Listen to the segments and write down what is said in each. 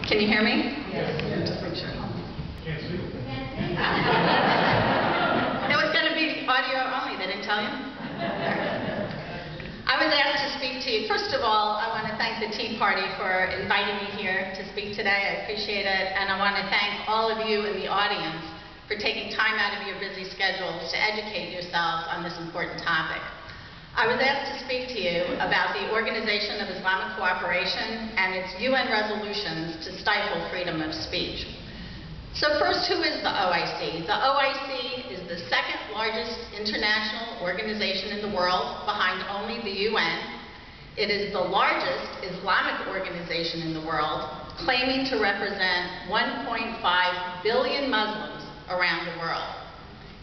Can you hear me? Yes. Just make sure. Can't see. It was going to be audio only, they didn't tell you? I was asked to speak to you. First of all, I want to thank the Tea Party for inviting me here to speak today. I appreciate it. And I want to thank all of you in the audience for taking time out of your busy schedules to educate yourselves on this important topic. I was asked to speak to you about the Organization of Islamic Cooperation and its UN resolutions to stifle freedom of speech. So first, who is the OIC? The OIC is the second largest international organization in the world, behind only the UN. It is the largest Islamic organization in the world, claiming to represent 1.5 billion Muslims around the world.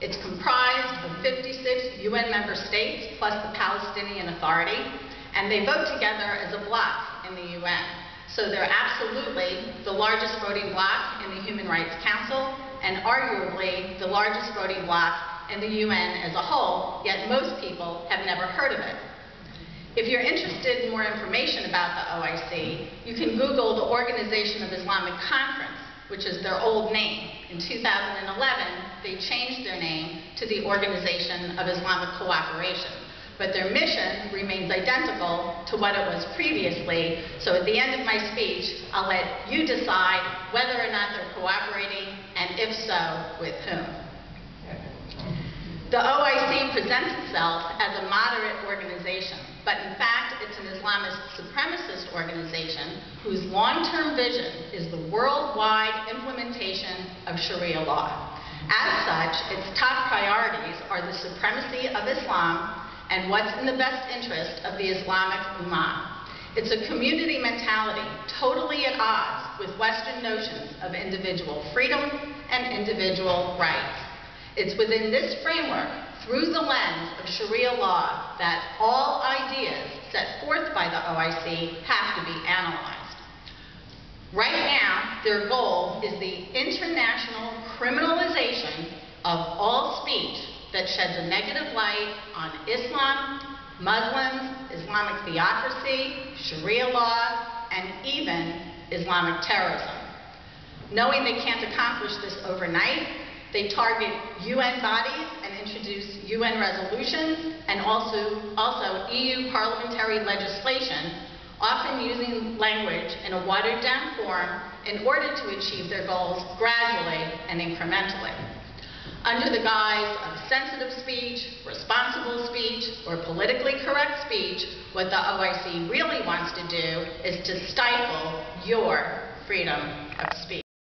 It's comprised of 56 UN member states plus the Palestinian Authority, and they vote together as a bloc in the UN. So they're absolutely the largest voting bloc in the Human Rights Council and arguably the largest voting bloc in the UN as a whole, yet most people have never heard of it. If you're interested in more information about the OIC, you can Google the Organization of Islamic Conference, which is their old name. In 2011, they changed their name to the Organization of Islamic Cooperation. But their mission remains identical to what it was previously. So at the end of my speech, I'll let you decide whether or not they're cooperating, and if so, with whom. The OIC presents itself as a moderate organization, but in fact, it's an Islamist supremacist organization whose long-term vision is the worldwide implementation of Sharia law. As such, its top priorities are the supremacy of Islam and what's in the best interest of the Islamic Ummah. It's a community mentality totally at odds with Western notions of individual freedom and individual rights. It's within this framework, through the lens of Sharia law, that all ideas set forth by the OIC have to be analyzed. Right now, their goal is the international criminalization of all speech that sheds a negative light on Islam, Muslims, Islamic theocracy, Sharia law, and even Islamic terrorism. Knowing they can't accomplish this overnight, they target UN bodies and introduce UN resolutions and also EU parliamentary legislation, often using language in a watered-down form in order to achieve their goals gradually and incrementally. Under the guise of sensitive speech, responsible speech, or politically correct speech, what the OIC really wants to do is to stifle your freedom of speech.